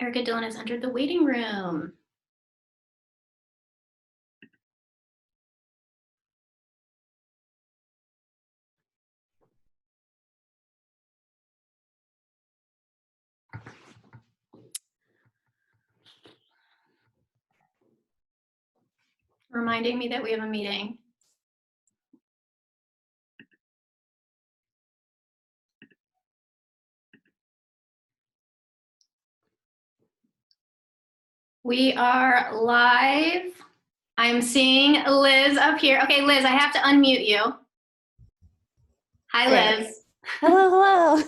Erica Dillon has entered the waiting room. Reminding me that we have a meeting. We are live. I'm seeing Liz up here. Okay, Liz, I have to unmute you. Hi, Liz. Hello, hello.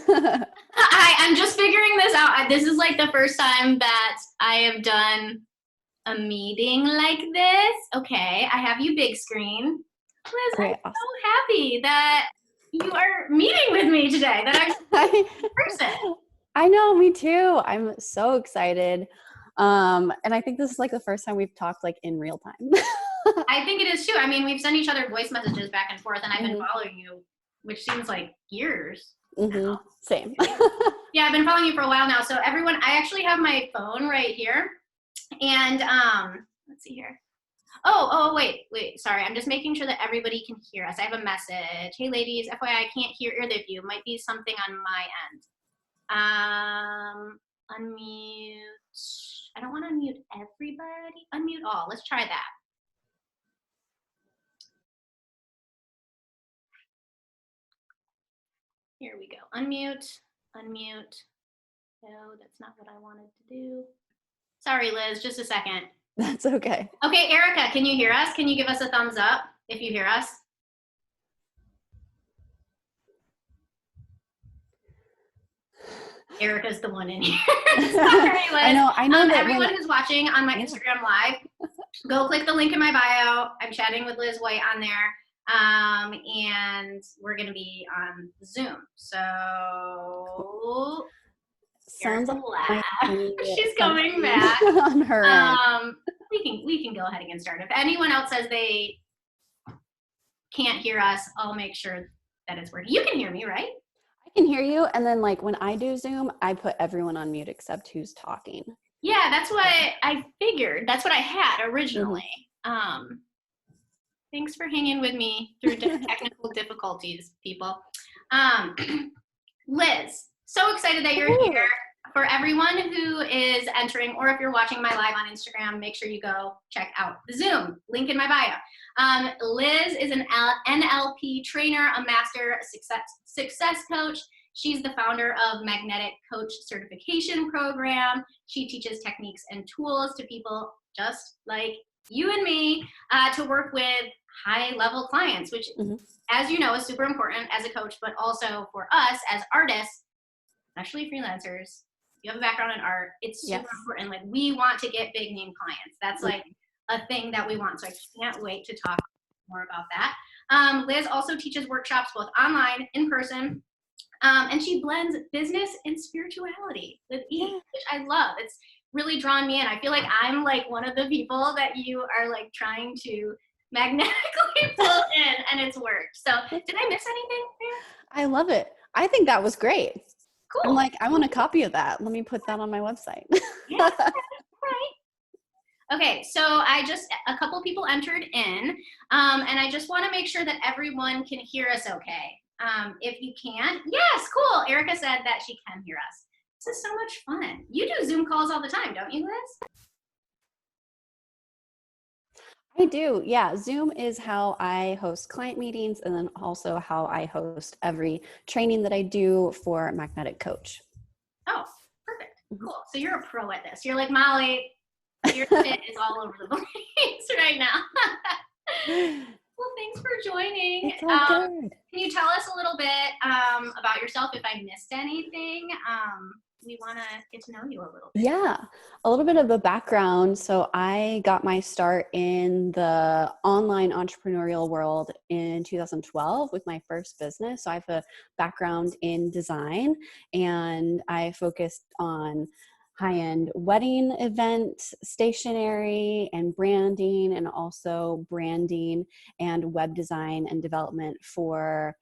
Hi, I'm just figuring this out. This is like the first time that I have done a meeting like this. Okay, I have you big screen. Liz, Great, I'm awesome. so happy that you are meeting with me today, that I'm in person. I know, me too. I'm so excited. And I think this is like the first time we've talked like in real time. I think it is too. I mean, we've sent each other voice messages back and forth, and I've been following you, which seems like years. Same. Yeah, I've been following you for a while now. So everyone, I actually have my phone right here. And let's see here. Oh, wait. Sorry. I'm just making sure that everybody can hear us. I have a message. Hey, ladies, FYI, I can't hear either of you. Might be something on my end. Unmute. I don't want to unmute everybody. Unmute all. Let's try that. Here we go. Unmute. No, that's not what I wanted to do. Sorry, Liz, just a second. That's okay. Okay, Erica, can you hear us? Can you give us a thumbs up if you hear us? Erica's the one in here. Sorry, Liz. I know that everyone who's watching on my Instagram Live, go click the link in my bio. I'm chatting with Liz White on there. And we're going to be on Zoom. So cool. Sounds like she's coming back on her end. We can go ahead and get started. If anyone else says they can't hear us, I'll make sure that it's working. You can hear me, right? I can hear you, and then like when I do Zoom, I put everyone on mute except who's talking. Yeah, that's what I figured. That's what I had originally. Thanks for hanging with me through technical difficulties, people. Liz, so excited that you're here. For everyone who is entering, or if you're watching my live on Instagram, make sure you go check out the Zoom, link in my bio. Liz is an NLP trainer, a master success coach. She's the founder of Magnetic Coach Certification Program. She teaches techniques and tools to people just like you and me to work with high-level clients, which, as you know, is super important as a coach, but also for us as artists, especially freelancers. You have a background in art, it's super important. Like, we want to get big name clients. That's like a thing that we want. So I can't wait to talk more about that. Liz also teaches workshops both online, in person, and she blends business and spirituality with ease, which I love. It's really drawn me in. I feel like I'm like one of the people that you are like trying to magnetically pull in, and it's worked. So did I miss anything there? I love it. I think that was great. Cool. I'm like, I want a copy of that. Let me put that on my website. Yeah, right. Okay, so a couple people entered in, and I just want to make sure that everyone can hear us okay. If you can, yes, cool. Erica said that she can hear us. This is so much fun. You do Zoom calls all the time, don't you, Liz? I do, yeah. Zoom is how I host client meetings, and then also how I host every training that I do for Magnetic Coach. Oh, perfect. Cool. So you're a pro at this. You're like, Molly, your shit is all over the place right now. Well, thanks for joining. It's all good. Can you tell us a little bit about yourself if I missed anything? We want to get to know you a little bit. Yeah, a little bit of a background. So I got my start in the online entrepreneurial world in 2012 with my first business. So I have a background in design, and I focused on high-end wedding event stationery and branding, and also branding and web design and development for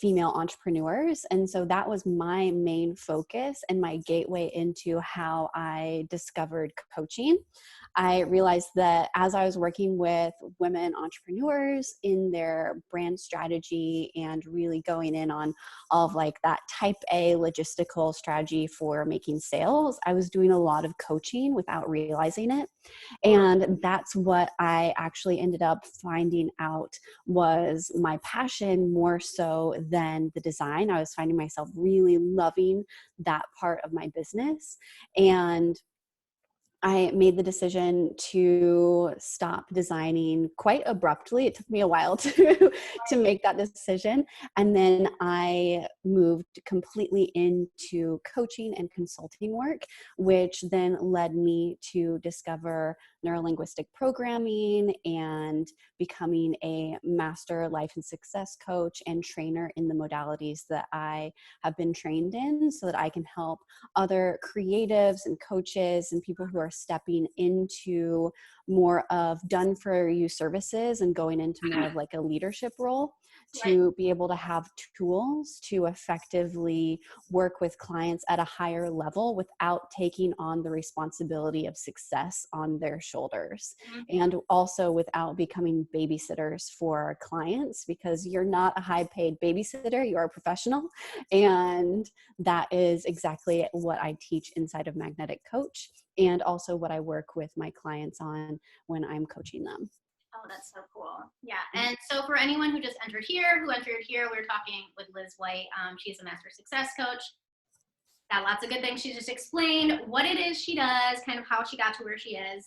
female entrepreneurs. And so that was my main focus and my gateway into how I discovered coaching. I realized that as I was working with women entrepreneurs in their brand strategy and really going in on all of like that type A logistical strategy for making sales, I was doing a lot of coaching without realizing it. And that's what I actually ended up finding out was my passion more so than the design. I was finding myself really loving that part of my business. And I made the decision to stop designing quite abruptly. It took me a while to make that decision. And then I moved completely into coaching and consulting work, which then led me to discover neurolinguistic programming and becoming a master life and success coach and trainer in the modalities that I have been trained in so that I can help other creatives and coaches and people who are stepping into more of done for you services and going into more of like a leadership role to be able to have tools to effectively work with clients at a higher level without taking on the responsibility of success on their shoulders. And also without becoming babysitters for clients, because you're not a high paid babysitter, you're a professional. And that is exactly what I teach inside of Magnetic Coach, and also what I work with my clients on when I'm coaching them. Oh, that's so cool. Yeah. And so for anyone who just entered here, we were talking with Liz White. She's a master success coach. Got lots of good things. She just explained what it is she does, kind of how she got to where she is,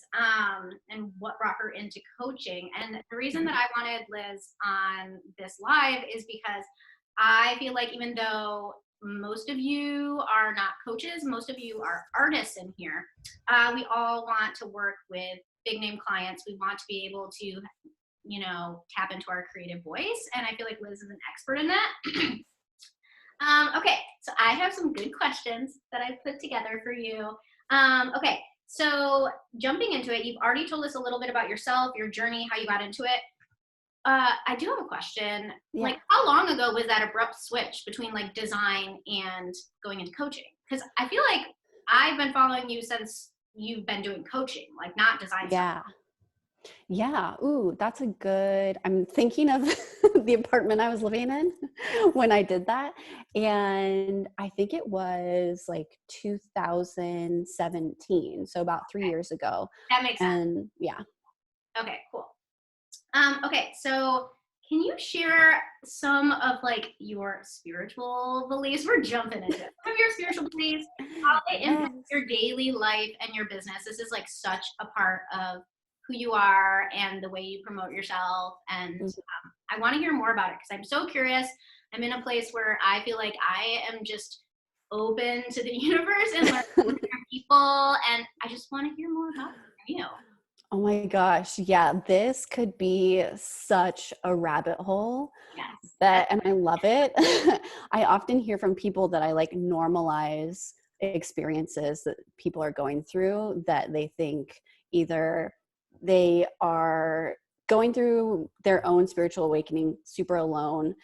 and what brought her into coaching. And the reason that I wanted Liz on this live is because I feel like even though most of you are not coaches, most of you are artists in here, we all want to work with big name clients. We want to be able to, you know, tap into our creative voice. And I feel like Liz is an expert in that. Okay, so I have some good questions that I've put together for you. Okay, so jumping into it, you've already told us a little bit about yourself, your journey, how you got into it. I do have a question. Yeah. Like, how long ago was that abrupt switch between like design and going into coaching? Because I feel like I've been following you since you've been doing coaching, like not design stuff. Yeah. Ooh, that's a good, I'm thinking of the apartment I was living in when I did that. And I think it was like 2017. So about 3 years ago. That makes sense. And yeah. Okay, cool. Okay, so can you share some of like your spiritual beliefs? We're jumping into it. Some of your spiritual beliefs, how they impact your daily life and your business. This is like such a part of who you are and the way you promote yourself. And I want to hear more about it because I'm so curious. I'm in a place where I feel like I am just open to the universe and learning from different people. And I just want to hear more about it from you. Oh my gosh. Yeah. This could be such a rabbit hole. Yes. And I love it. I often hear from people that I like normalize experiences that people are going through, that they think either they are going through their own spiritual awakening super alone,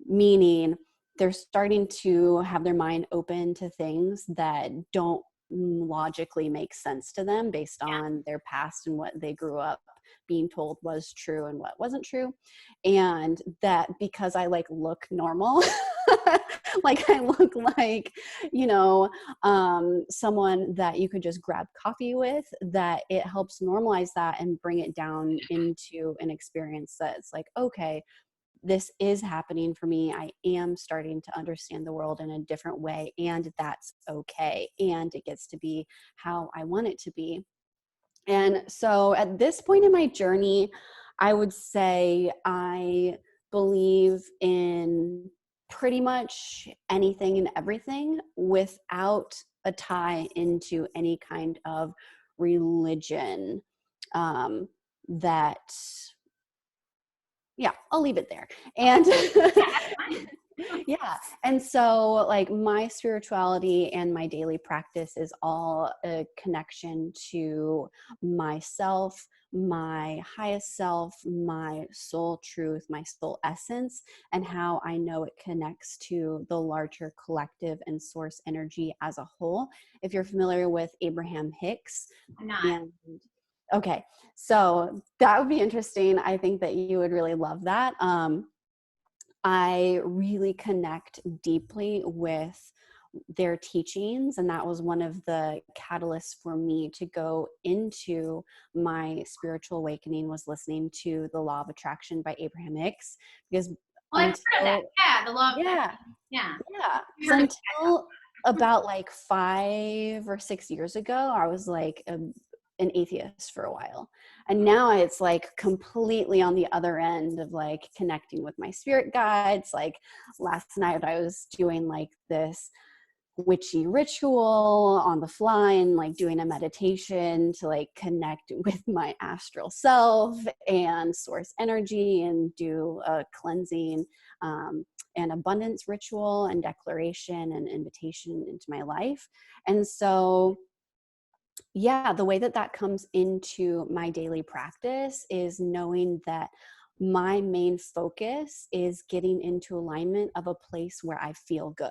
meaning they're starting to have their mind open to things that don't logically make sense to them based on their past and what they grew up being told was true and what wasn't true. And that because I like look normal, like I look like, you know, someone that you could just grab coffee with, that it helps normalize that and bring it down into an experience that's like, okay, this is happening for me. I am starting to understand the world in a different way, and that's okay. And it gets to be how I want it to be. And so at this point in my journey, I would say I believe in pretty much anything and everything without a tie into any kind of religion. That, yeah, I'll leave it there. And Yeah. And so like my spirituality and my daily practice is all a connection to myself, my highest self, my soul truth, my soul essence, and how I know it connects to the larger collective and source energy as a whole. If you're familiar with Abraham Hicks, I'm not. and okay, so that would be interesting. I think that you would really love that. I really connect deeply with their teachings, and that was one of the catalysts for me to go into my spiritual awakening, was listening to The Law of Attraction by Abraham Hicks. Because Well, I've heard of that. Yeah, the law of yeah, yeah. yeah. I've So heard of until about like 5 or 6 years ago, I was like an atheist for a while. And now it's like completely on the other end of like connecting with my spirit guides. Like last night I was doing like this witchy ritual on the fly and like doing a meditation to like connect with my astral self and source energy and do a cleansing and abundance ritual and declaration and invitation into my life. And so yeah, the way that that comes into my daily practice is knowing that my main focus is getting into alignment of a place where I feel good,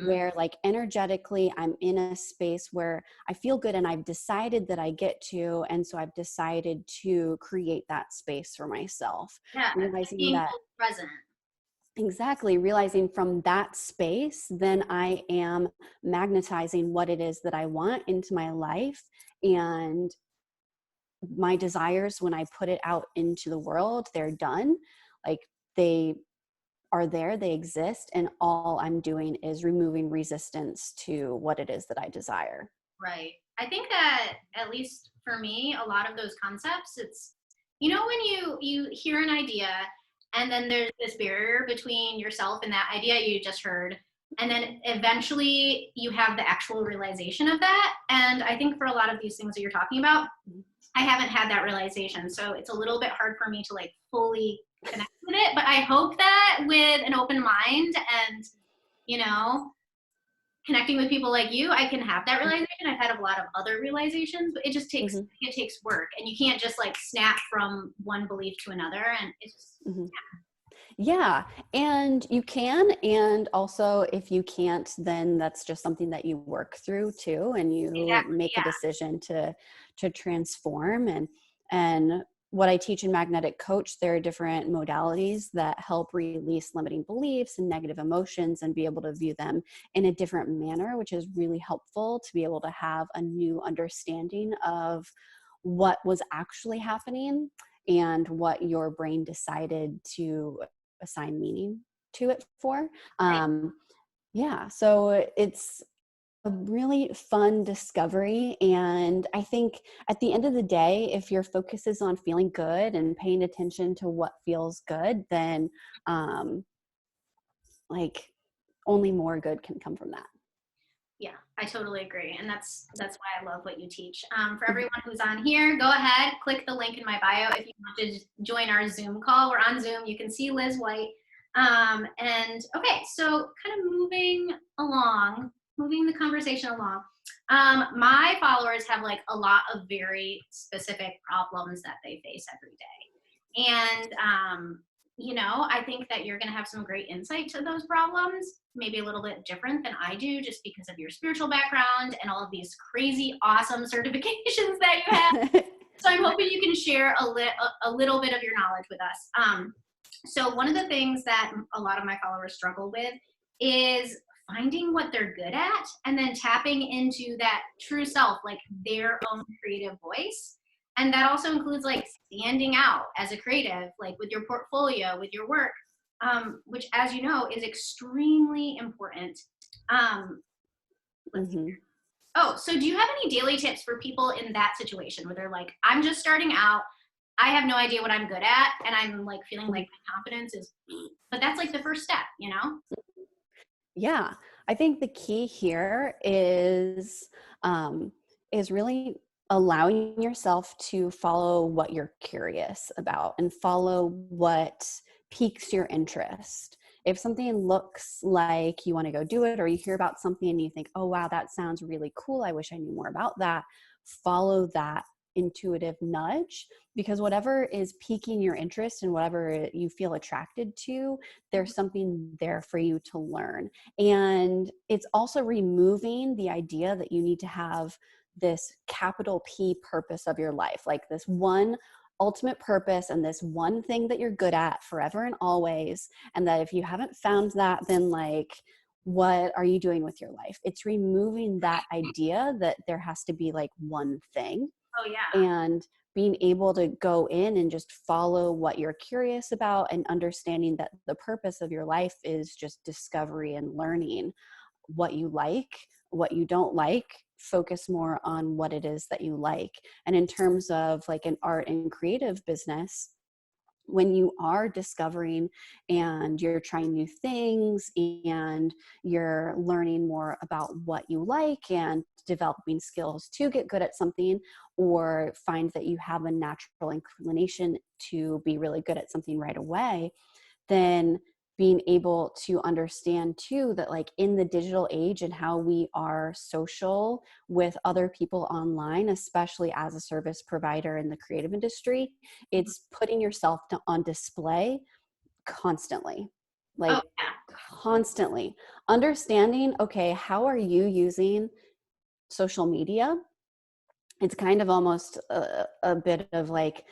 where like energetically I'm in a space where I feel good and I've decided that I get to. And so I've decided to create that space for myself, yeah, realizing being that present. exactly, realizing from that space, then I am magnetizing what it is that I want into my life. And my desires, when I put it out into the world, they're done. Like they are there, they exist. And all I'm doing is removing resistance to what it is that I desire. Right. I think that at least for me, a lot of those concepts, it's when you hear an idea and then there's this barrier between yourself and that idea you just heard, and then eventually you have the actual realization of that. And I think for a lot of these things that you're talking about, I haven't had that realization. So it's a little bit hard for me to like fully connect with it, but I hope that with an open mind and, you know, connecting with people like you, I can have that realization. I've had a lot of other realizations, but it just takes Mm-hmm. it takes work, and you can't just like snap from one belief to another. And it's just, Mm-hmm. Yeah, and you can, and also if you can't, then that's just something that you work through too, and you exactly, make a yeah, decision to transform. And what I teach in Magnetic Coach, there are different modalities that help release limiting beliefs and negative emotions and be able to view them in a different manner, which is really helpful to be able to have a new understanding of what was actually happening and what your brain decided to assign meaning to it for. right. Yeah, so it's a really fun discovery. And I think at the end of the day, if your focus is on feeling good and paying attention to what feels good, then like only more good can come from that. Yeah, I totally agree, and that's why I love what you teach. For everyone who's on here, go ahead, click the link in my bio if you want to join our Zoom call. We're on Zoom. You can see Liz White. And okay, so kind of moving the conversation along. My followers have like a lot of very specific problems that they face every day, and I think that you're going to have some great insight to those problems, maybe a little bit different than I do, just because of your spiritual background and all of these crazy, awesome certifications that you have. So I'm hoping you can share a little bit of your knowledge with us. So one of the things that a lot of my followers struggle with is finding what they're good at and then tapping into that true self, like their own creative voice. And that also includes like standing out as a creative, like with your portfolio, with your work, which, as you know, is extremely important. Let's see. Mm-hmm. Oh, so do you have any daily tips for people in that situation where they're like, I'm just starting out, I have no idea what I'm good at, and I'm like feeling like my confidence is, but that's like the first step. Yeah, I think the key here is really allowing yourself to follow what you're curious about and follow what piques your interest. if something looks like you want to go do it, or you hear about something and you think, oh, wow, that sounds really cool, I wish I knew more about that, follow that intuitive nudge, because whatever is piquing your interest and whatever you feel attracted to, there's something there for you to learn. And it's also removing the idea that you need to have this capital P purpose of your life, like this one ultimate purpose and this one thing that you're good at forever and always. And that if you haven't found that, then like, what are you doing with your life? It's removing that idea that there has to be like one thing. Oh yeah. And being able to go in and just follow what you're curious about, and understanding that the purpose of your life is just discovery and learning what you like, what you don't like. Focus more on what it is that you like. And in terms of like an art and creative business, when you are discovering and you're trying new things and you're learning more about what you like and developing skills to get good at something, or find that you have a natural inclination to be really good at something right away, then being able to understand too that like in the digital age and how we are social with other people online, especially as a service provider in the creative industry, it's putting yourself on display constantly, like Oh yeah. constantly understanding, okay, how are you using social media? It's kind of almost a bit of like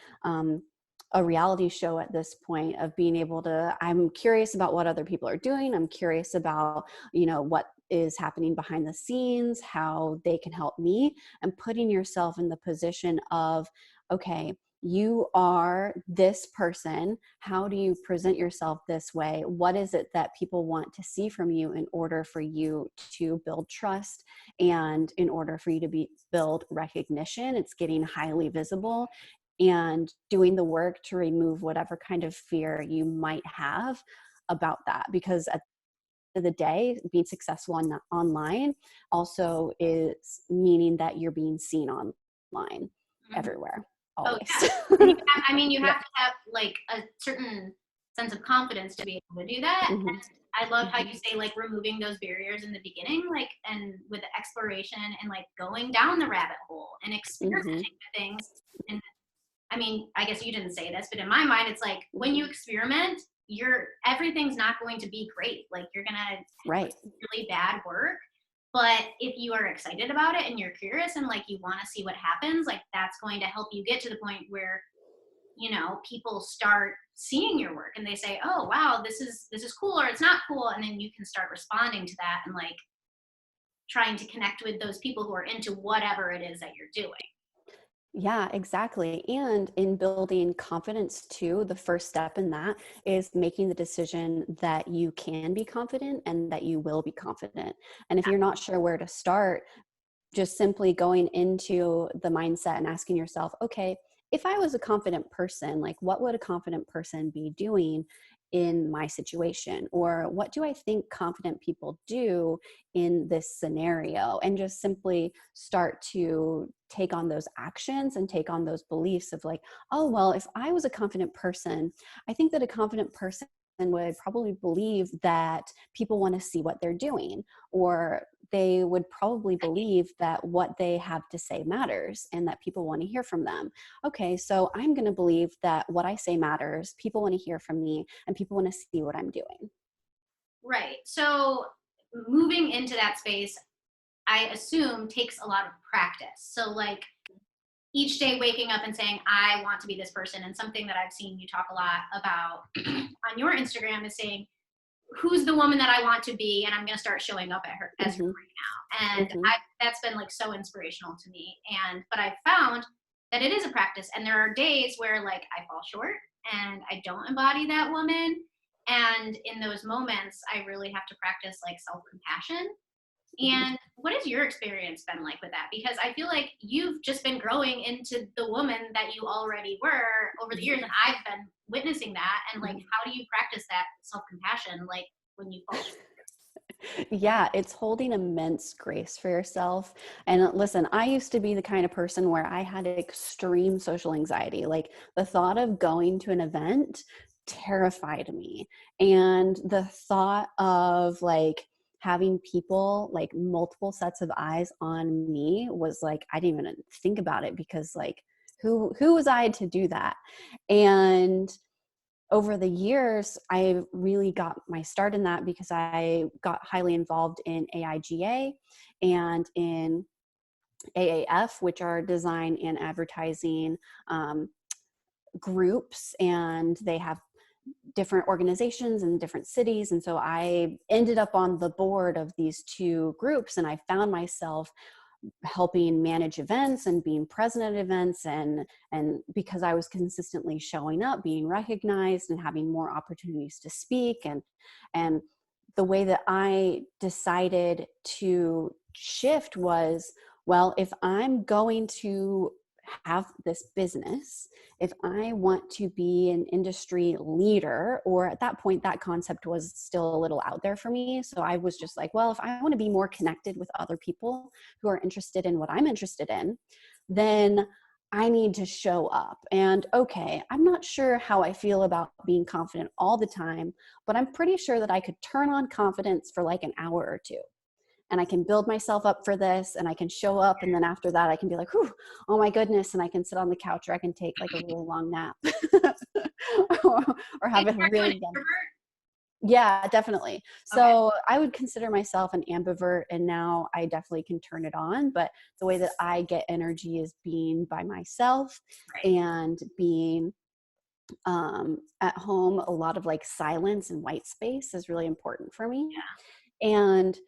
a reality show at this point, of being able to, I'm curious about what other people are doing. I'm curious about, you know, what is happening behind the scenes, how they can help me, and putting yourself in the position of, okay, you are this person. How do you present yourself this way? What is it that people want to see from you in order for you to build trust, and in order for you to build recognition? It's getting highly visible and doing the work to remove whatever kind of fear you might have about that. Because at the end of the day, being successful online also is meaning that you're being seen online everywhere, Oh always. yeah. And you have, I mean, you Yeah. have to have like a certain sense of confidence to be able to do that. Mm-hmm. And I love how Mm-hmm. you say like removing those barriers in the beginning, like, and with the exploration and like going down the rabbit hole and experimenting Mm-hmm. with things. And I mean, I guess you didn't say this, but in my mind, it's like when you experiment, everything's not going to be great. Like you're gonna Right. really bad work. But if you are excited about it and you're curious and like you want to see what happens, like that's going to help you get to the point where, you know, people start seeing your work and they say, oh wow, this is cool, or it's not cool. And then you can start responding to that and like trying to connect with those people who are into whatever it is that you're doing. Yeah, exactly. And in building confidence too, the first step in that is making the decision that you can be confident and that you will be confident. And if you're not sure where to start, just simply going into the mindset and asking yourself, okay, if I was a confident person, like what would a confident person be doing in my situation? Or what do I think confident people do in this scenario? And just simply start to take on those actions and take on those beliefs of like, oh, well, if I was a confident person, I think that a confident person would probably believe that people want to see what they're doing, or they would probably believe that what they have to say matters and that people want to hear from them. Okay, so I'm going to believe that what I say matters, people want to hear from me, and people want to see what I'm doing. Right. So moving into that space, I assume takes a lot of practice. So like each day waking up and saying, I want to be this person. And something that I've seen you talk a lot about on your Instagram is saying, who's the woman that I want to be? And I'm going to start showing up as her Mm-hmm. right now. And Mm-hmm. that's been like so inspirational to me. But I've found that it is a practice. And there are days where like I fall short and I don't embody that woman. And in those moments, I really have to practice like self-compassion. And what has your experience been like with that? Because I feel like you've just been growing into the woman that you already were over the years, and I've been witnessing that. And like, how do you practice that self-compassion, like when you fall short? Yeah, it's holding immense grace for yourself. And listen, I used to be the kind of person where I had extreme social anxiety. Like the thought of going to an event terrified me. And the thought of like having people, like multiple sets of eyes on me, was like, I didn't even think about it, because like who was I to do that? And over the years, I really got my start in that because I got highly involved in AIGA and in AAF, which are design and advertising groups, and they have different organizations in different cities. And so I ended up on the board of these two groups, and I found myself helping manage events and being present at events, and because I was consistently showing up, being recognized, and having more opportunities to speak. And the way that I decided to shift was, well, if I'm going to have this business, if I want to be an industry leader, or at that point, that concept was still a little out there for me. So I was just like, well, if I want to be more connected with other people who are interested in what I'm interested in, then I need to show up. And okay, I'm not sure how I feel about being confident all the time, but I'm pretty sure that I could turn on confidence for like an hour or two, and I can build myself up for this, and I can show up. And then after that, I can be like, whew, oh my goodness. And I can sit on the couch, or I can take like a really long nap or have a really long. Yeah, definitely. So I would consider myself an ambivert, and now I definitely can turn it on. But the way that I get energy is being by myself, and being at home. A lot of like silence and white space is really important for me. Yeah. And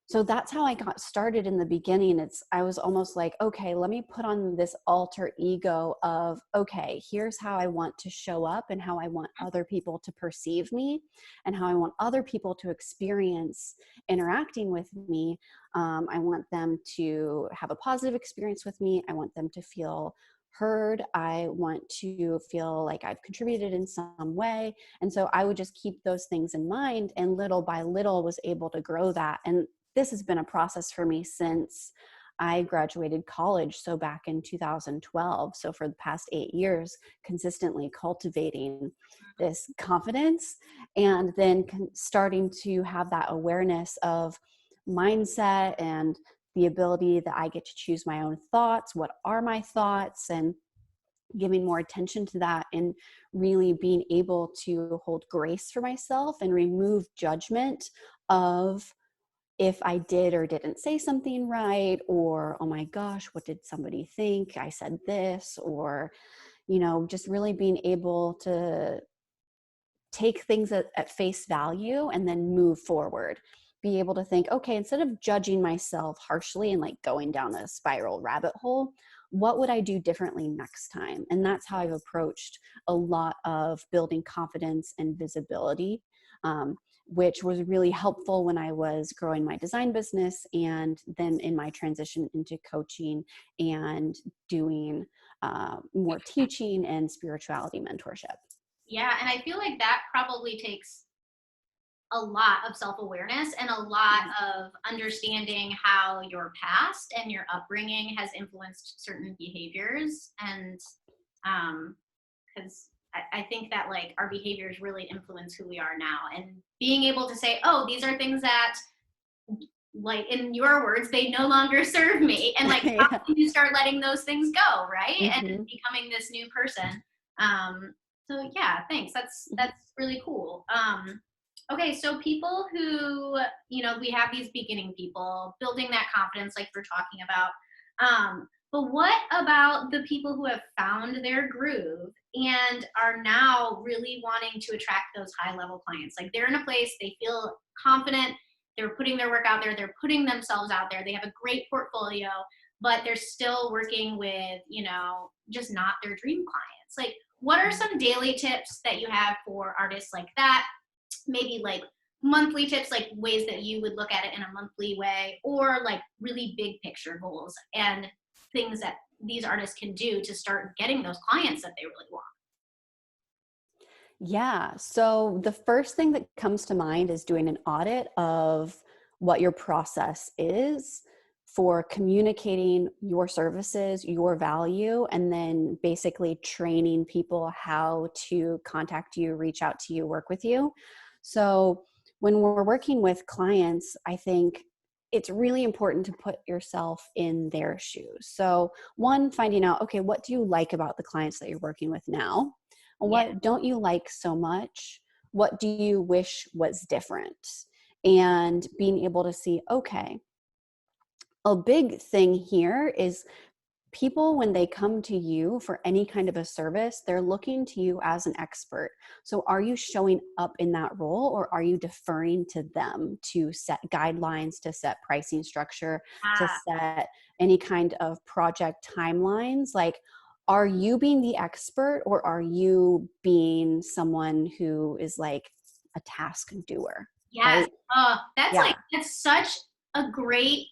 so that's how I got started in the beginning. I was almost like, okay, let me put on this alter ego of, okay, here's how I want to show up, and how I want other people to perceive me, and how I want other people to experience interacting with me. I want them to have a positive experience with me. I want them to feel heard. I want to feel like I've contributed in some way. And so I would just keep those things in mind, and little by little was able to grow that. And this has been a process for me since I graduated college. So back in 2012. So for the past 8 years, consistently cultivating this confidence, and then starting to have that awareness of mindset, and the ability that I get to choose my own thoughts. What are my thoughts? And giving more attention to that, and really being able to hold grace for myself and remove judgment of if I did or didn't say something right, or, oh my gosh, what did somebody think? I said this, or, just really being able to take things at face value and then move forward. Be able to think, okay, instead of judging myself harshly and like going down a spiral rabbit hole, what would I do differently next time? And that's how I've approached a lot of building confidence and visibility, which was really helpful when I was growing my design business, and then in my transition into coaching and doing more teaching and spirituality mentorship. Yeah, and I feel like that probably takes a lot of self-awareness and a lot of understanding how your past and your upbringing has influenced certain behaviors. And because I think that like our behaviors really influence who we are now, and being able to say, oh, these are things that, like in your words, they no longer serve me, and like how can you start letting those things go, right? And becoming this new person. So yeah, thanks. That's really cool. Okay, so people who, we have these beginning people building that confidence like we're talking about. But what about the people who have found their groove and are now really wanting to attract those high level clients? Like they're in a place, they feel confident, they're putting their work out there, they're putting themselves out there, they have a great portfolio, but they're still working with, just not their dream clients. Like, what are some daily tips that you have for artists like that? Maybe like monthly tips, like ways that you would look at it in a monthly way, or like really big picture goals and things that these artists can do to start getting those clients that they really want. Yeah. So the first thing that comes to mind is doing an audit of what your process is for communicating your services, your value, and then basically training people how to contact you, reach out to you, work with you. So when we're working with clients, I think it's really important to put yourself in their shoes. So one, finding out, okay, what do you like about the clients that you're working with now? And what don't you like so much? What do you wish was different? And being able to see, okay, a big thing here is people, when they come to you for any kind of a service, they're looking to you as an expert. So are you showing up in that role, or are you deferring to them to set guidelines, to set pricing structure, to set any kind of project timelines? Like, are you being the expert, or are you being someone who is like a task doer? Yes. Right? Oh, that's Yeah. that's such a great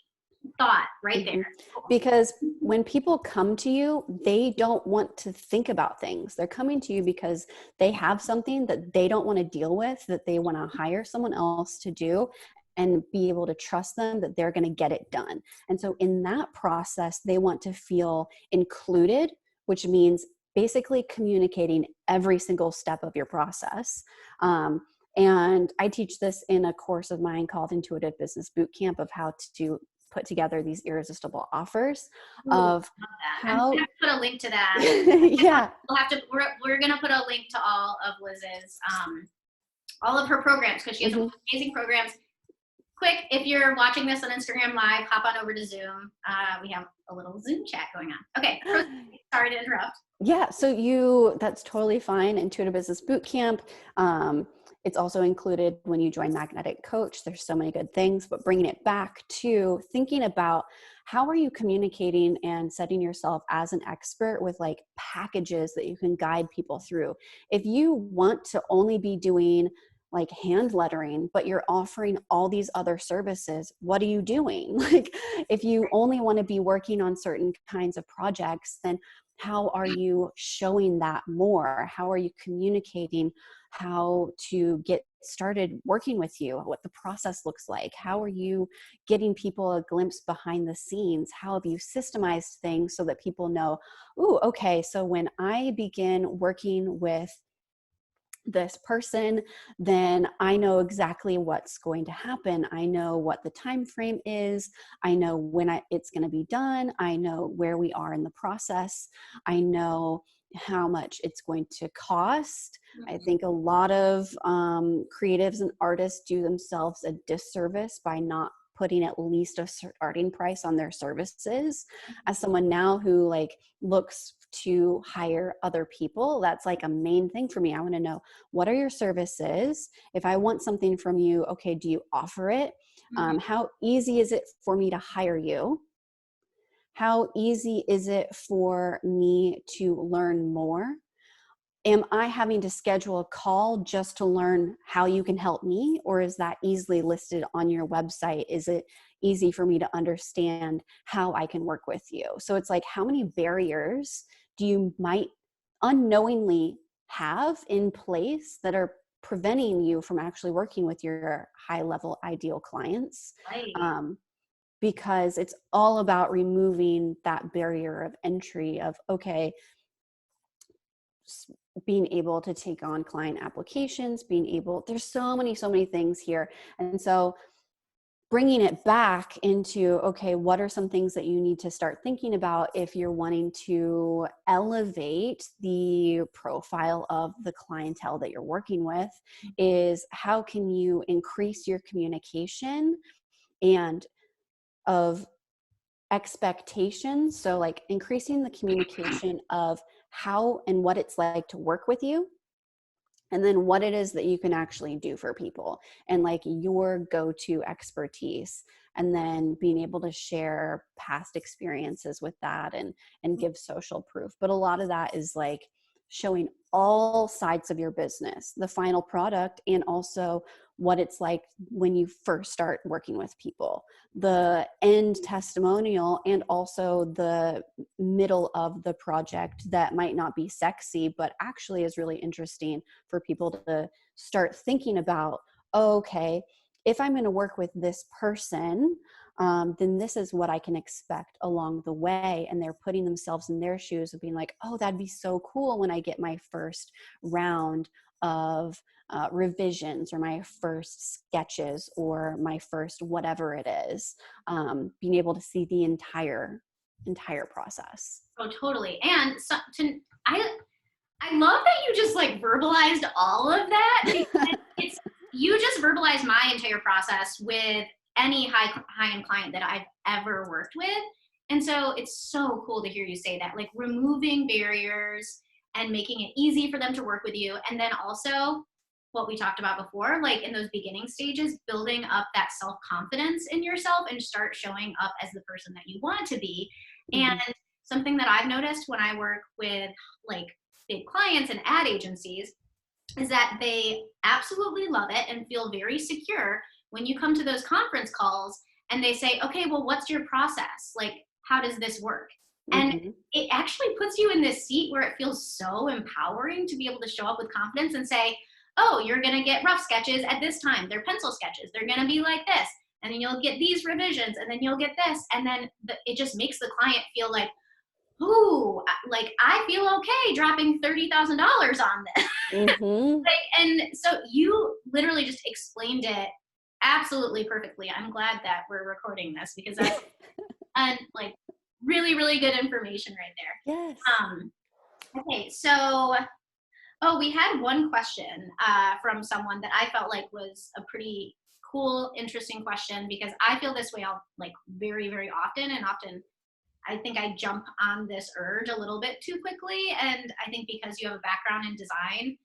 thought right there. Because when people come to you, they don't want to think about things. They're coming to you because they have something that they don't want to deal with, that they want to hire someone else to do, and be able to trust them that they're going to get it done. And so in that process, they want to feel included, which means basically communicating every single step of your process. And I teach this in a course of mine called Intuitive Business Bootcamp, of how to put together these irresistible offers. Ooh, of how I'm gonna put a link to that. Yeah. We'll have to, we're gonna put a link to all of Liz's all of her programs, because she has amazing programs. Quick, if you're watching this on Instagram Live, hop on over to Zoom. We have a little Zoom chat going on. Okay, sorry to interrupt. Yeah, so that's totally fine. Intuitive Business Bootcamp. It's also included when you join Magnetic Coach. There's so many good things, but bringing it back to thinking about how are you communicating and setting yourself as an expert with like packages that you can guide people through. If you want to only be doing like hand lettering, but you're offering all these other services, what are you doing? Like, if you only want to be working on certain kinds of projects, then how are you showing that more? How are you communicating how to get started working with you, what the process looks like? How are you getting people a glimpse behind the scenes? How have you systemized things so that people know, ooh, okay, so when I begin working with this person, then I know exactly what's going to happen. I know what the time frame is. I know when it's going to be done. I know where we are in the process. I know how much it's going to cost. I think a lot of creatives and artists do themselves a disservice by not putting at least a starting price on their services. As someone now who like looks to hire other people, that's like a main thing for me. I want to know, what are your services? If I want something from you, okay, do you offer it? How easy is it for me to hire you? How easy is it for me to learn more? Am I having to schedule a call just to learn how you can help me? Or is that easily listed on your website? Is it easy for me to understand how I can work with you? So it's like, how many barriers do you might unknowingly have in place that are preventing you from actually working with your high level ideal clients? Right. Because it's all about removing that barrier of entry of, okay, being able to take on client applications, there's so many things here. And so bringing it back into, okay, what are some things that you need to start thinking about if you're wanting to elevate the profile of the clientele that you're working with, is how can you increase your communication and of expectations. So like increasing the communication of how and what it's like to work with you, and then what it is that you can actually do for people, and like your go-to expertise, and then being able to share past experiences with that and give social proof. But a lot of that is like showing all sides of your business, the final product, and also what it's like when you first start working with people, the end testimonial, and also the middle of the project that might not be sexy, but actually is really interesting for people to start thinking about, oh, okay, if I'm going to work with this person, then this is what I can expect along the way. And they're putting themselves in their shoes of being like, oh, that'd be so cool when I get my first round of revisions or my first sketches or my first whatever it is, being able to see the entire process. Oh, totally. And so, I love that you just like verbalized all of that, because you just verbalized my entire process with any high-end client that I've ever worked with. And so it's so cool to hear you say that, like removing barriers and making it easy for them to work with you. And then also what we talked about before, like in those beginning stages, building up that self-confidence in yourself and start showing up as the person that you want to be. Mm-hmm. And something that I've noticed when I work with like big clients and ad agencies is that they absolutely love it and feel very secure when you come to those conference calls and they say, okay, well, what's your process? Like, how does this work? Mm-hmm. And it actually puts you in this seat where it feels so empowering to be able to show up with confidence and say, oh, you're going to get rough sketches at this time. They're pencil sketches. They're going to be like this. And then you'll get these revisions, and then you'll get this. And then it just makes the client feel like, ooh, like I feel okay dropping $30,000 on this. Mm-hmm. And so you literally just explained it absolutely perfectly. I'm glad that we're recording this, because that's like really, really good information right there. Yes. Okay, so we had one question from someone that I felt like was a pretty cool, interesting question, because I feel this way like very, very often, and often I think I jump on this urge a little bit too quickly. And I think because you have a background in design,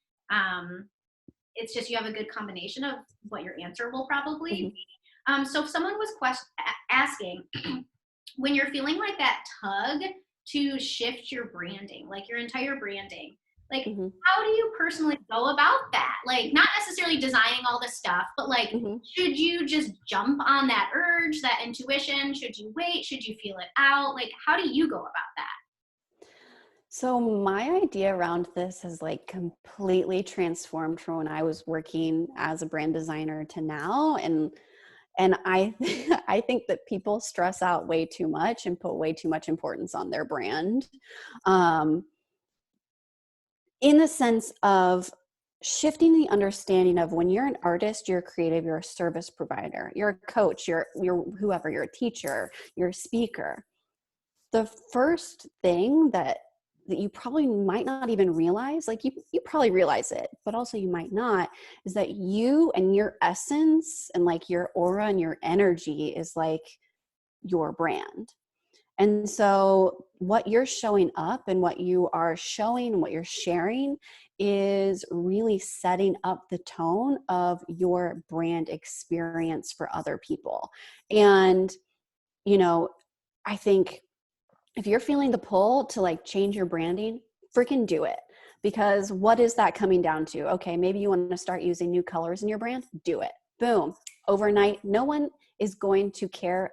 it's just you have a good combination of what your answer will probably be. So if someone was asking, when you're feeling like that tug to shift your branding, like your entire branding, like how do you personally go about that? Like not necessarily designing all this stuff, but like, should you just jump on that urge, that intuition? Should you wait? Should you feel it out? Like, how do you go about that? So my idea around this has like completely transformed from when I was working as a brand designer to now. And I think that people stress out way too much and put way too much importance on their brand. In the sense of shifting the understanding of when you're an artist, you're a creative, you're a service provider, you're a coach, you're whoever, you're a teacher, you're a speaker. The first thing that you probably might not even realize, like you probably realize it, but also you might not, is that you and your essence and like your aura and your energy is like your brand. And so what you're showing up and what you are showing and what you're sharing is really setting up the tone of your brand experience for other people. And, you know, I think if you're feeling the pull to like change your branding, freaking do it. Because what is that coming down to? Okay, maybe you want to start using new colors in your brand. Do it. Boom. Overnight, no one is going to care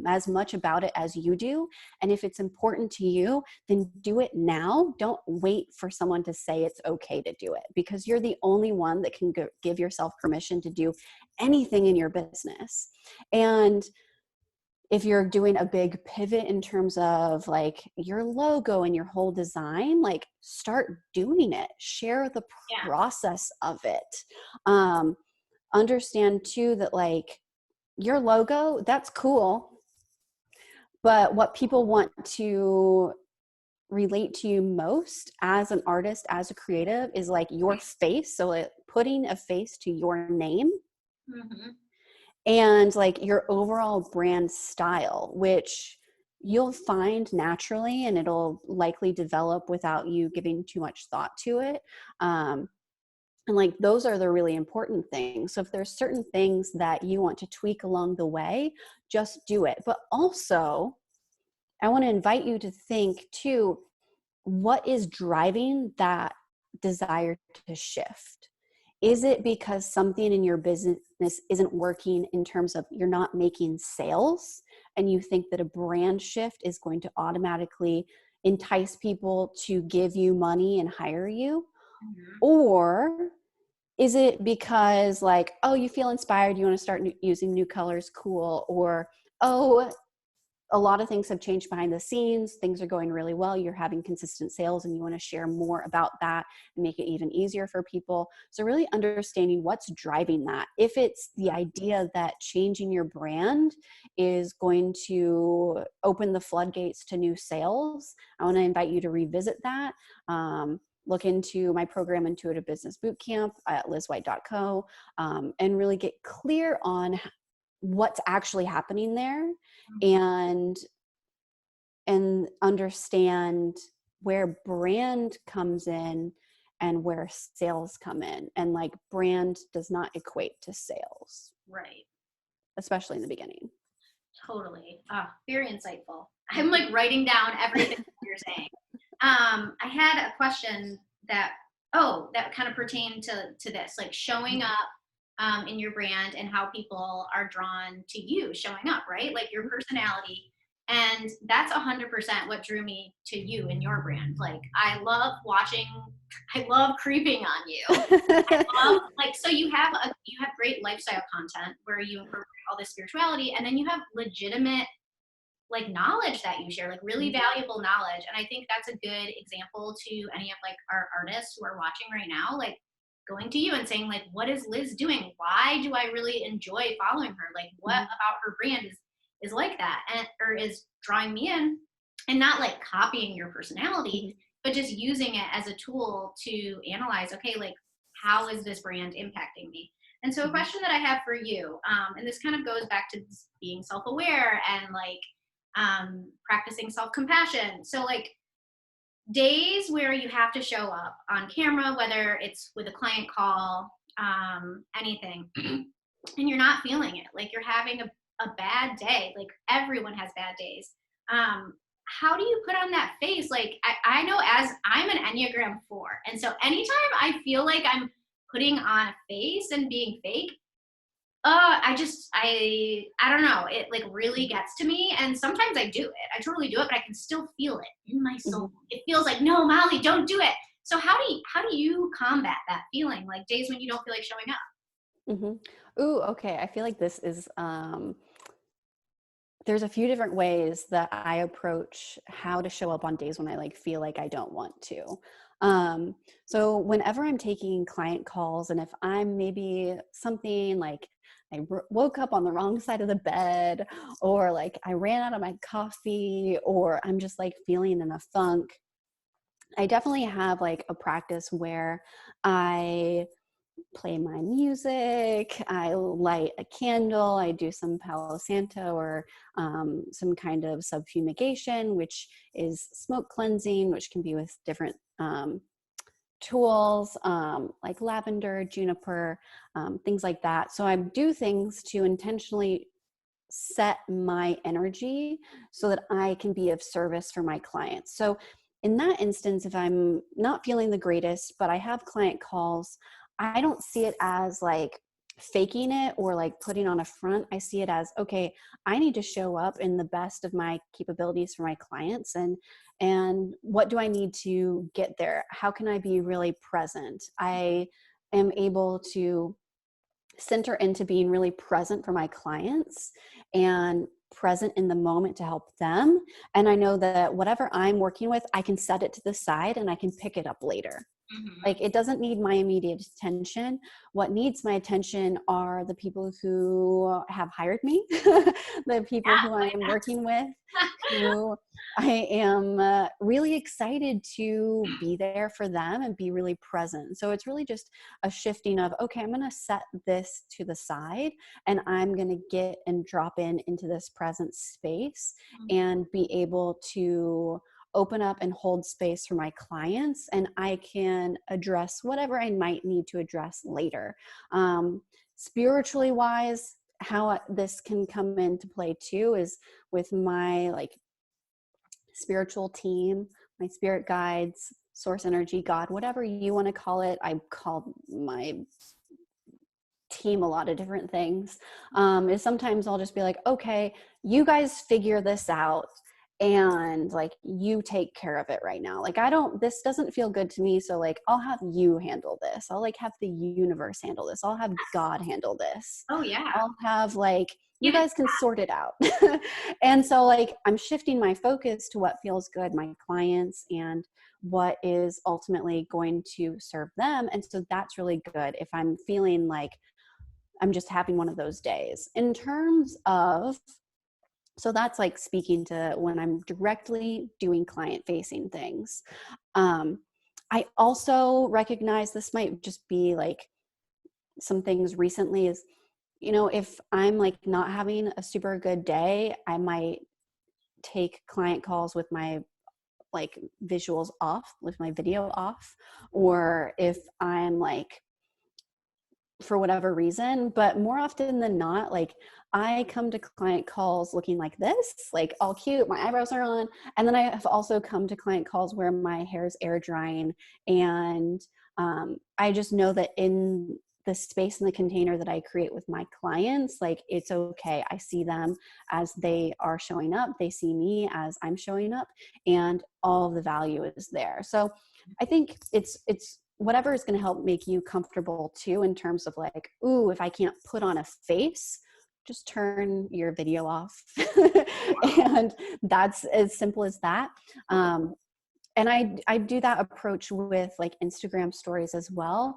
as much about it as you do. And if it's important to you, then do it now. Don't wait for someone to say it's okay to do it, because you're the only one that can give yourself permission to do anything in your business. And if you're doing a big pivot in terms of like your logo and your whole design, like start doing it, share the process of it. Understand too that like your logo, that's cool. But what people want to relate to you most as an artist, as a creative, is like your face. So like putting a face to your name. And like your overall brand style, which you'll find naturally and it'll likely develop without you giving too much thought to it. And like those are the really important things. So if there's certain things that you want to tweak along the way, just do it. But also, I want to invite you to think too, what is driving that desire to shift? Is it because something in your business isn't working in terms of you're not making sales and you think that a brand shift is going to automatically entice people to give you money and hire you? Or is it because like, oh, you feel inspired, you want to start using new colors, cool, or oh, a lot of things have changed behind the scenes. Things are going really well. You're having consistent sales and you want to share more about that and make it even easier for people. So really understanding what's driving that. If it's the idea that changing your brand is going to open the floodgates to new sales, I want to invite you to revisit that. Look into my program, Intuitive Business Bootcamp at lizwhite.co, and really get clear on what's actually happening there, and understand where brand comes in and where sales come in. And like, brand does not equate to sales. Right. Especially in the beginning. Totally. Very insightful. I'm like writing down everything you're saying. I had a question that kind of pertained to this, like showing up in your brand and how people are drawn to you showing up, right? Like your personality. And that's 100% what drew me to you and your brand. Like, I love creeping on you. I love, like, so you have great lifestyle content where you incorporate all this spirituality, and then you have legitimate like knowledge that you share, like really valuable knowledge. And I think that's a good example to any of like our artists who are watching right now, like going to you and saying like, what is Liz doing? Why do I really enjoy following her? Like, what about her brand is like that, and or is drawing me in, and not like copying your personality, but just using it as a tool to analyze, okay, like how is this brand impacting me? And so a question that I have for you, and this kind of goes back to being self-aware and like practicing self-compassion. So like days where you have to show up on camera, whether it's with a client call, anything, and you're not feeling it, like you're having a bad day, like everyone has bad days. How do you put on that face? Like I know, as I'm an Enneagram 4, and so anytime I feel like I'm putting on a face and being fake, I don't know, it like really gets to me, and sometimes I do it. I totally do it, but I can still feel it in my soul. It feels like, no, Molly, don't do it. So how do you combat that feeling, like days when you don't feel like showing up? Ooh, okay. I feel like this is, there's a few different ways that I approach how to show up on days when I like feel like I don't want to. So whenever I'm taking client calls, and if I'm maybe something like I woke up on the wrong side of the bed, or like I ran out of my coffee, or I'm just like feeling in a funk, I definitely have like a practice where I play my music, I light a candle, I do some Palo Santo or some kind of subfumigation, which is smoke cleansing, which can be with different tools like lavender, juniper, things like that. So I do things to intentionally set my energy so that I can be of service for my clients. So in that instance, if I'm not feeling the greatest, but I have client calls, I don't see it as like faking it or like putting on a front. I see it as, okay, I need to show up in the best of my capabilities for my clients, and what do I need to get there? How can I be really present? I am able to center into being really present for my clients and present in the moment to help them. And I know that whatever I'm working with, I can set it to the side and I can pick it up later. Like, it doesn't need my immediate attention. What needs my attention are the people who have hired me, the people who I am working with, who I am really excited to be there for them and be really present. So it's really just a shifting of, okay, I'm going to set this to the side and I'm going to get and drop into this present space and be able to open up and hold space for my clients, and I can address whatever I might need to address later. Spiritually wise, how this can come into play too is with my like spiritual team, my spirit guides, source energy, God, whatever you want to call it. I call my team a lot of different things. Is sometimes I'll just be like, okay, you guys figure this out, and like, you take care of it right now. Like, this doesn't feel good to me. So like, I'll have you handle this. I'll like have the universe handle this. I'll have God handle this. Oh yeah. I'll have like you guys can sort it out. And so like, I'm shifting my focus to what feels good, my clients, and what is ultimately going to serve them. And so that's really good if I'm feeling like I'm just having one of those days. In terms of, so that's like speaking to when I'm directly doing client facing things. I also recognize this might just be like some things recently is, you know, if I'm like not having a super good day, I might take client calls with my like visuals off, with my video off, or if I'm like, for whatever reason, but more often than not, like I come to client calls looking like this, like all cute, my eyebrows are on. And then I have also come to client calls where my hair is air drying. And I just know that in the space and the container that I create with my clients, like it's okay. I see them as they are showing up. They see me as I'm showing up, and all of the value is there. So I think it's whatever is going to help make you comfortable too, in terms of like, ooh, if I can't put on a face, just turn your video off. And that's as simple as that. And I do that approach with like Instagram stories as well,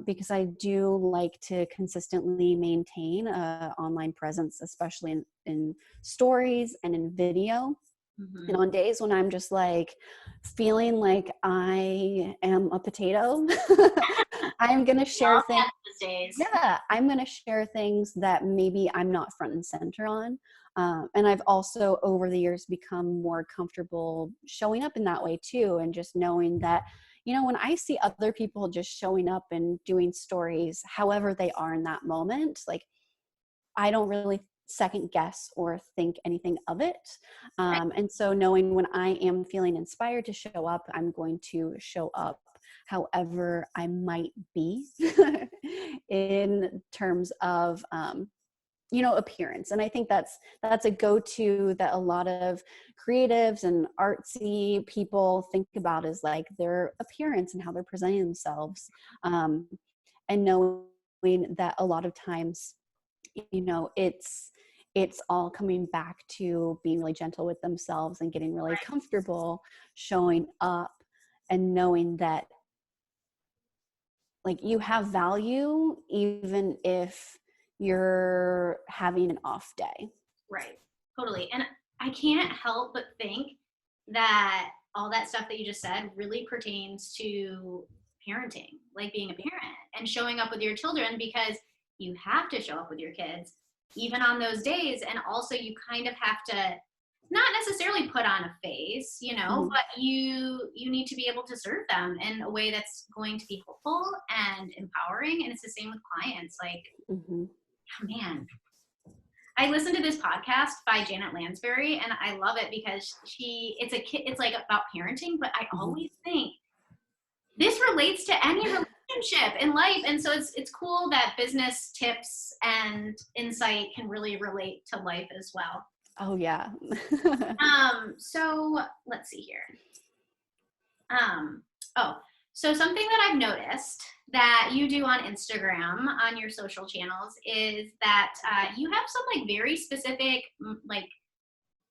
because I do like to consistently maintain an online presence, especially in stories and in video. And on days when I'm just like feeling like I am a potato, I'm going to share things. Yeah, I'm going to share things that maybe I'm not front and center on. And I've also over the years become more comfortable showing up in that way too. And just knowing that, you know, when I see other people just showing up and doing stories, however they are in that moment, like I don't really second guess or think anything of it. And so knowing when I am feeling inspired to show up, I'm going to show up however I might be in terms of, you know, appearance. And I think that's a go-to that a lot of creatives and artsy people think about, is like their appearance and how they're presenting themselves. And knowing that a lot of times, you know, it's all coming back to being really gentle with themselves and getting really comfortable showing up, and knowing that like you have value even if you're having an off day. Right. Totally. And I can't help but think that all that stuff that you just said really pertains to parenting, like being a parent and showing up with your children, because you have to show up with your kids even on those days. And also you kind of have to not necessarily put on a face, you know, but you need to be able to serve them in a way that's going to be helpful and empowering. And it's the same with clients. Like, man, I listened to this podcast by Janet Lansbury, and I love it because it's like about parenting, but I always think this relates to any relationship in life. And so it's cool that business tips and insight can really relate to life as well. Oh yeah. So let's see here. So something that I've noticed that you do on Instagram, on your social channels, is that you have some like very specific like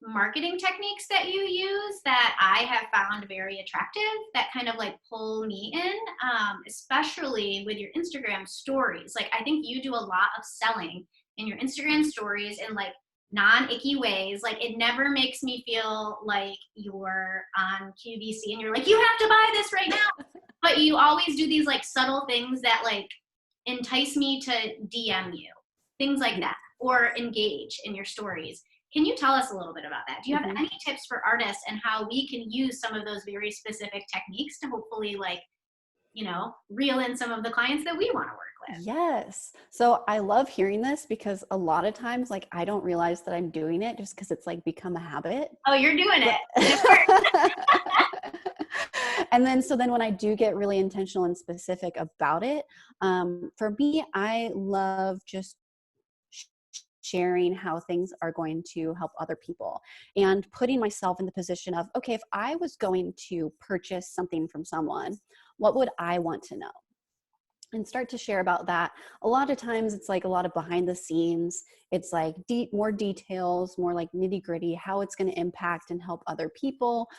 marketing techniques that you use that I have found very attractive, that kind of like pull me in, especially with your Instagram stories. Like I think you do a lot of selling in your Instagram stories in like non-icky ways. Like it never makes me feel like you're on QVC and you're like, you have to buy this right now. But you always do these like subtle things that like entice me to DM you, things like that, or engage in your stories. Can you tell us a little bit about that? Do you have any tips for artists and how we can use some of those very specific techniques to hopefully like, you know, reel in some of the clients that we want to work with? Yes. So I love hearing this because a lot of times, like, I don't realize that I'm doing it just because it's like become a habit. Oh, you're doing it. And then, so then when I do get really intentional and specific about it, for me, I love just sharing how things are going to help other people and putting myself in the position of, okay, if I was going to purchase something from someone, what would I want to know? and start to share about that. A lot of times it's like a lot of behind the scenes. It's like more details, more like nitty gritty, how it's going to impact and help other people.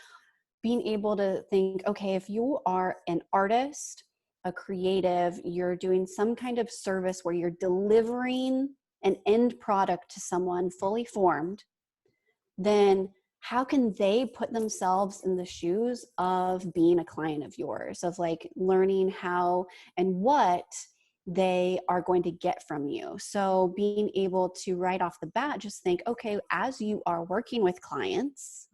Being able to think, okay, if you are an artist, a creative, you're doing some kind of service where you're delivering an end product to someone fully formed, then how can they put themselves in the shoes of being a client of yours, of like learning how and what they are going to get from you. So being able to right off the bat, just think, okay, as you are working with clients,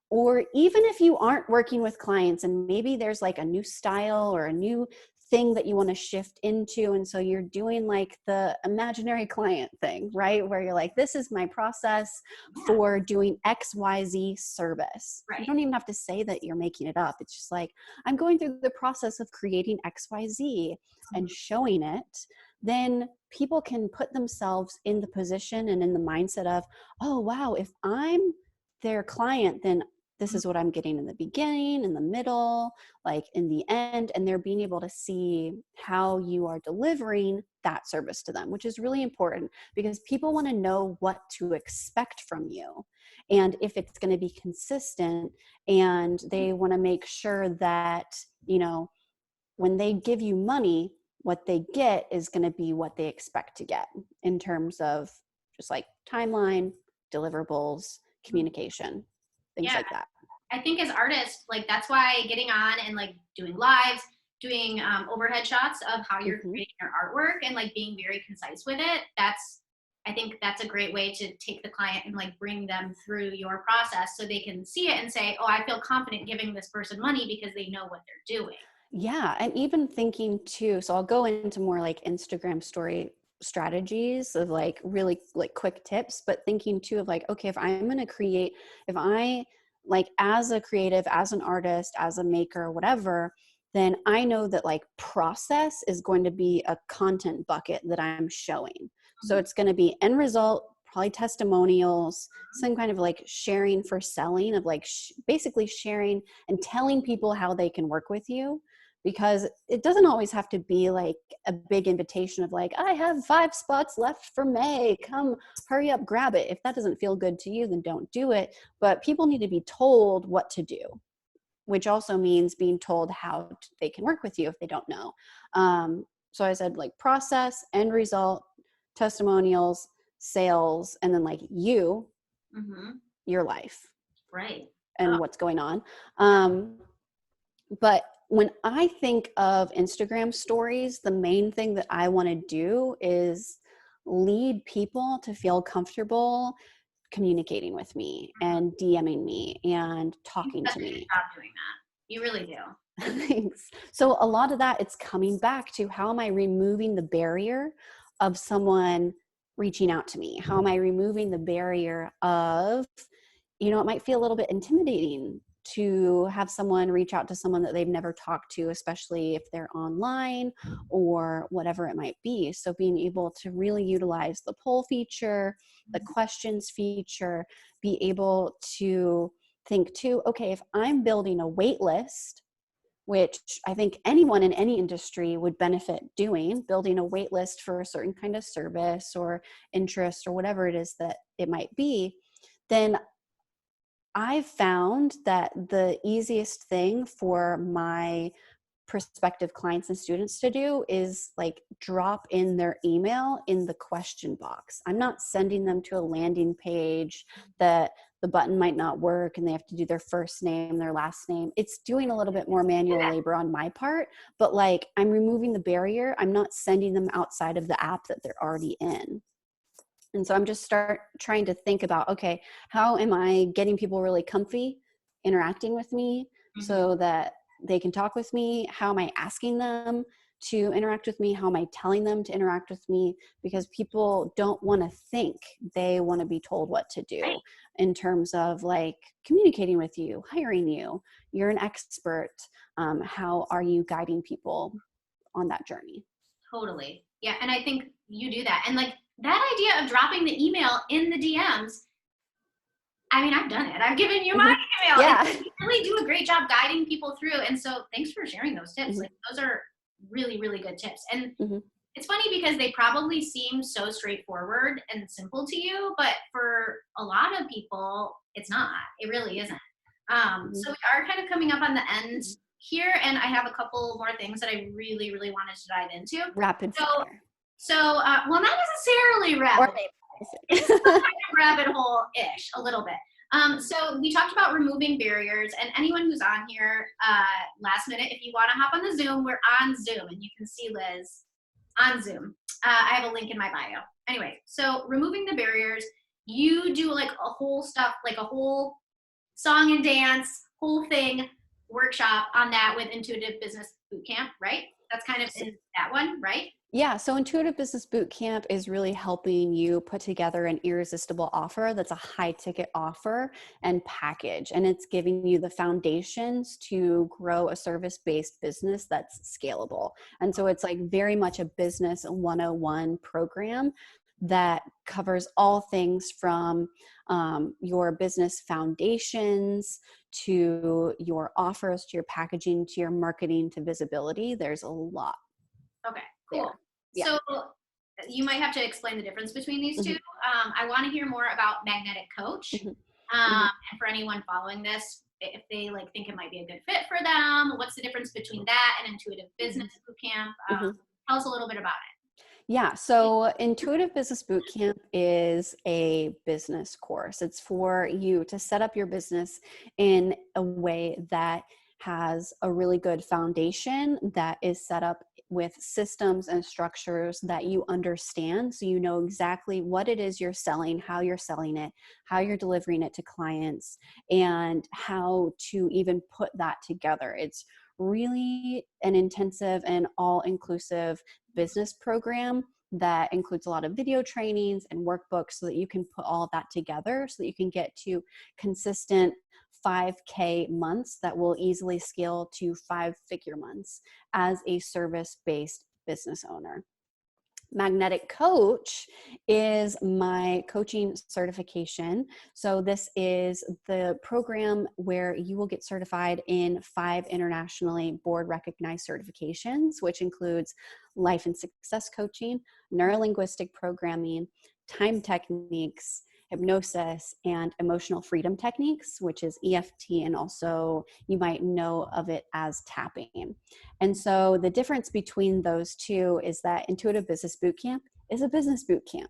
or even if you aren't working with clients and maybe there's like a new style or a new thing that you want to shift into, and so you're doing like the imaginary client thing, right, where you're like, this is my process for doing XYZ service. You don't even have to say that you're making it up. It's just like, I'm going through the process of creating XYZ and showing it. Then people can put themselves in the position and in the mindset of, oh wow, if I'm their client, then this is what I'm getting in the beginning, in the middle, like in the end, and they're being able to see how you are delivering that service to them, which is really important because people want to know what to expect from you and if it's going to be consistent, and they want to make sure that, you know, when they give you money, what they get is going to be what they expect to get in terms of just like timeline, deliverables, communication, things like that. I think as artists, like that's why getting on and like doing lives, doing overhead shots of how you're creating your artwork and like being very concise with it, I think that's a great way to take the client and like bring them through your process so they can see it and say, oh, I feel confident giving this person money because they know what they're doing. Yeah. And even thinking too, so I'll go into more like Instagram story strategies of like really like quick tips, but thinking too of like, okay, if I'm going to create, if I like as a creative, as an artist, as a maker, whatever, then I know that like process is going to be a content bucket that I'm showing. So it's going to be end result, probably testimonials, some kind of like sharing for selling of like basically sharing and telling people how they can work with you. Because it doesn't always have to be like a big invitation of like, I have 5 spots left for May, come hurry up, grab it. If that doesn't feel good to you, then don't do it. But people need to be told what to do, which also means being told how they can work with you if they don't know. So I said like process, end result, testimonials, sales, and then like you, your life, and what's going on. But when I think of Instagram stories, the main thing that I want to do is lead people to feel comfortable communicating with me and DMing me and talking to me. You do a good job doing that. You really do. Thanks. So a lot of that, it's coming back to how am I removing the barrier of someone reaching out to me? How am I removing the barrier of, you know, it might feel a little bit intimidating to have someone reach out to someone that they've never talked to, especially if they're online or whatever it might be. So being able to really utilize the poll feature, the questions feature, be able to think too, okay, if I'm building a wait list, which I think anyone in any industry would benefit doing, building a wait list for a certain kind of service or interest or whatever it is that it might be, then I've found that the easiest thing for my prospective clients and students to do is like drop in their email in the question box. I'm not sending them to a landing page that the button might not work and they have to do their first name, their last name. It's doing a little bit more manual labor on my part, but like I'm removing the barrier. I'm not sending them outside of the app that they're already in. And so I'm just trying to think about, okay, how am I getting people really comfy interacting with me so that they can talk with me? How am I asking them to interact with me? How am I telling them to interact with me? Because people don't want to think, they want to be told what to do in terms of like communicating with you, hiring you. You're an expert. How are you guiding people on that journey? Totally. Yeah. And I think you do that. And like that idea of dropping the email in the DMs, I mean, I've done it. I've given you my email. Yeah. And you really do a great job guiding people through. And so thanks for sharing those tips. Like those are really, really good tips. And Mhm. it's funny because they probably seem so straightforward and simple to you, but for a lot of people, it's not. It really isn't. Mhm. So we are kind of coming up on the end here, and I have a couple more things that I really, really wanted to dive into. Rapid So, fire. well, not necessarily Or rapid. It's still maybe. kind of rabbit hole-ish, a little bit. So we talked about removing barriers, and anyone who's on here last minute, if you want to hop on the Zoom, we're on Zoom, and you can see Liz on Zoom. I have a link in my bio. Anyway, so removing the barriers, you do like a whole stuff, like a whole song and dance, whole thing workshop on that with Intuitive Business Bootcamp, right? That's kind of in that one, right? Yeah, so Intuitive Business Bootcamp is really helping you put together an irresistible offer that's a high ticket offer and package. And it's giving you the foundations to grow a service-based business that's scalable. And so it's like very much a business 101 program that covers all things from your business foundations to your offers, to your packaging, to your marketing, to visibility. There's a lot Okay, there. cool. Yeah. So you might have to explain the difference between these two. Mhm. I want to hear more about Magnetic Coach. Mhm. Mhm. And for anyone following this, if they like think it might be a good fit for them, what's the difference between that and Intuitive Business Bootcamp? Mhm. Tell us a little bit about Yeah, so Intuitive Business Bootcamp is a business course. It's for you to set up your business in a way that has a really good foundation that is set up with systems and structures that you understand, so you know exactly what it is you're selling, how you're selling it, how you're delivering it to clients, and how to even put that together. It's really an intensive and all-inclusive business program that includes a lot of video trainings and workbooks so that you can put all of that together so that you can get to consistent 5K months that will easily scale to 5-figure months as a service-based business owner. Magnetic Coach is my coaching certification. So this is the program where you will get certified in 5 internationally board recognized certifications, which includes life and success coaching, neurolinguistic programming, time techniques, hypnosis, and emotional freedom techniques, which is EFT, and also you might know of it as tapping. And so the difference between those two is that Intuitive Business Bootcamp is a business bootcamp.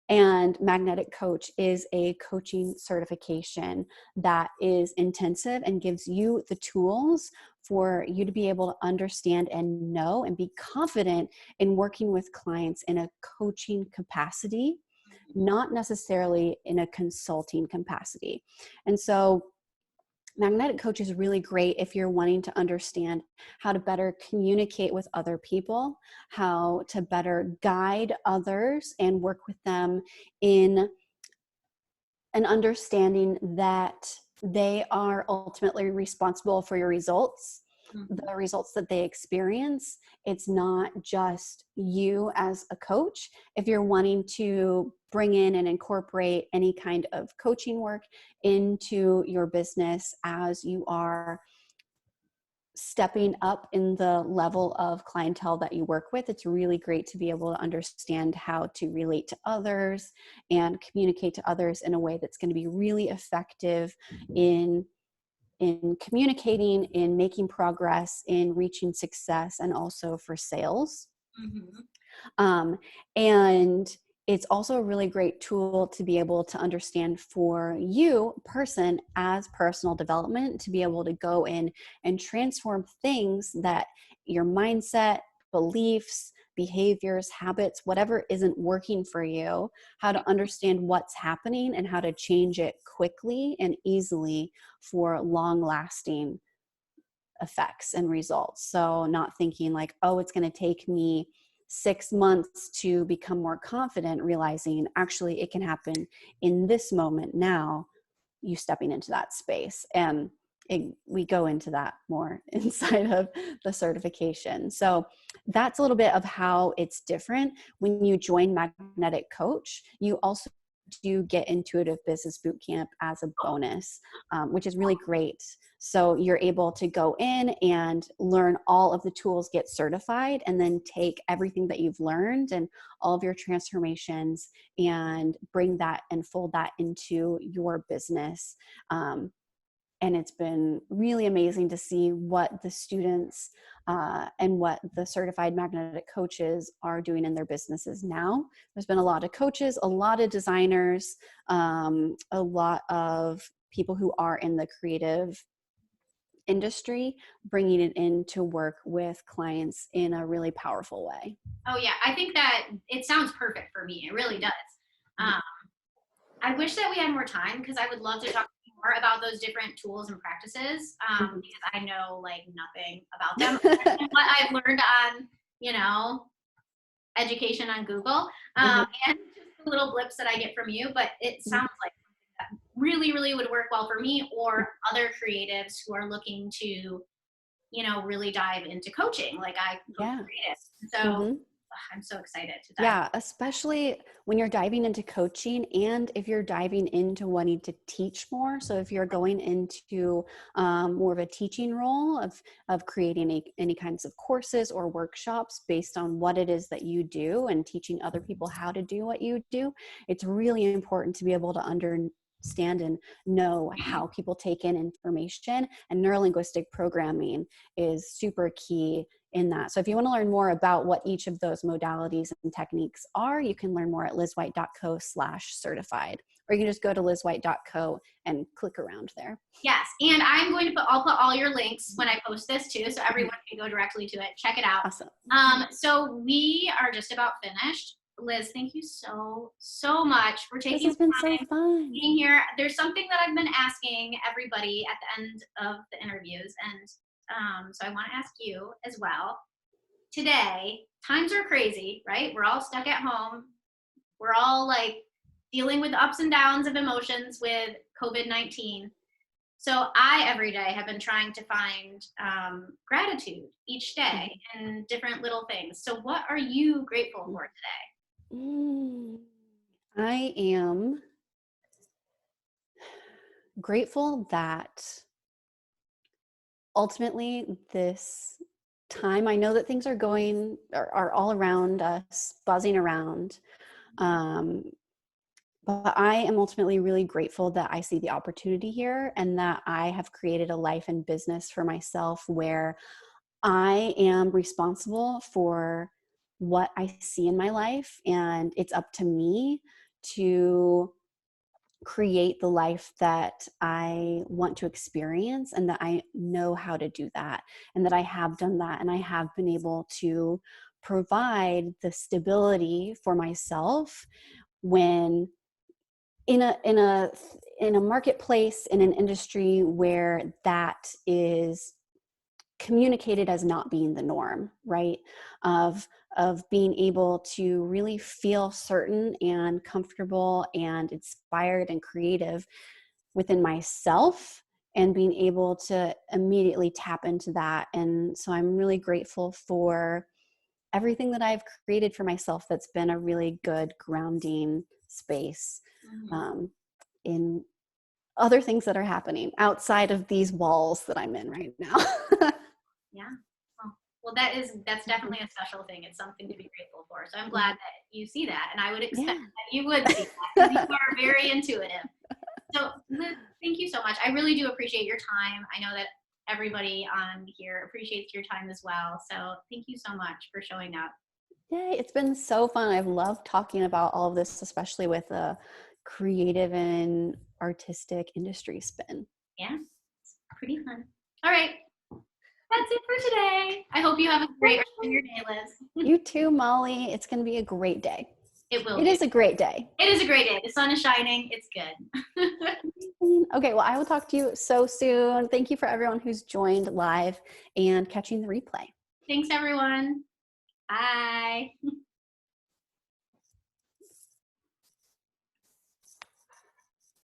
And Magnetic Coach is a coaching certification that is intensive and gives you the tools for you to be able to understand and know and be confident in working with clients in a coaching capacity, not necessarily in a consulting capacity. And so Magnetic Coach is really great if you're wanting to understand how to better communicate with other people, how to better guide others and work with them in an understanding that they are ultimately responsible for your results, it. the results that they experience. It's not just you as a coach. If you're wanting to bring in and incorporate any kind of coaching work into your business as you are stepping up in the level of clientele that you work with, it's really great to be able to understand how to relate to others and communicate to others in a way that's going to be really effective in communicating, in making progress, in reaching success, and also for sales. Mm-hmm. And it's also a really great tool to be able to understand for you, person, as personal development, to be able to go in and transform things that your mindset, beliefs, behaviors, habits, whatever isn't working for you, how to understand what's happening and how to change it quickly and easily for long lasting effects and results. So not thinking like, oh, it's going to take me 6 months to become more confident, realizing actually it can happen in this moment now, you stepping into that space. And we go into that more inside of the certification. So that's a little bit of how it's different. When you join Magnetic Coach, you also do get Intuitive Business Bootcamp as a bonus, which is really great. So you're able to go in and learn all of the tools, get certified, and then take everything that you've learned and all of your transformations and bring that and fold that into your business. And it's been really amazing to see what the students and what the certified magnetic coaches are doing in their businesses now. There's been a lot of coaches, a lot of designers, a lot of people who are in the creative industry, bringing it in to work with clients in a really powerful way. Oh yeah, I think that it sounds perfect for me. It really does. I wish that we had more time because I would love to talk more about those different tools and practices because I know like nothing about them. What I've learned on, you know, education on Google and just the little blips that I get from you, but it sounds like that really, really would work well for me or other creatives who are looking to, you know, really dive into coaching like I coach creatives. So I'm so excited to dive. Yeah, especially when you're diving into coaching and if you're diving into wanting to teach more. So if you're going into more of a teaching role of creating any kinds of courses or workshops based on what it is that you do and teaching other people how to do what you do, it's really important to be able to understand and know how people take in information, and neurolinguistic programming is super key in that. So if you want to learn more about what each of those modalities and techniques are, you can learn more at lizwhite.co/certified, or you can just go to lizwhite.co and click around there. Yes, and I'll put all your links when I post this too, so everyone can go directly to it. Check it out. Awesome. So we are just about finished. Liz, thank you so much for taking This has been so time fun being here. There's something that I've been asking everybody at the end of the interviews, and so I want to ask you as well. Today, times are crazy, right? We're all stuck at home. We're all like dealing with the ups and downs of emotions with COVID-19. So I, every day, have been trying to find gratitude each day in different little things. So what are you grateful for today? I am grateful that ultimately this time, I know that things are all around us, buzzing around. But I am ultimately really grateful that I see the opportunity here and that I have created a life and business for myself where I am responsible for what I see in my life, and it's up to me to create the life that I want to experience, and that I know how to do that, and that I have done that, and I have been able to provide the stability for myself when in a marketplace, in an industry where that is communicated as not being the norm, right? Of being able to really feel certain and comfortable and inspired and creative within myself, and being able to immediately tap into that. And so I'm really grateful for everything that I've created for myself that's been a really good grounding space in other things that are happening outside of these walls that I'm in right now. Yeah. Well, that's definitely a special thing. It's something to be grateful for. So I'm glad that you see that, and I would expect that you would see that because you are very intuitive. So Liz, thank you so much. I really do appreciate your time. I know that everybody on here appreciates your time as well. So thank you so much for showing up. Yay, it's been so fun. I've loved talking about all of this, especially with a creative and artistic industry spin. Yeah, it's pretty fun. All right. That's it for today. I hope you have a great rest of your day, Liz. You too, Molly. It's going to be a great day. It will. It is a great day. It is a great day. The sun is shining. It's good. Okay, well, I will talk to you so soon. Thank you for everyone who's joined live and catching the replay. Thanks, everyone. Bye.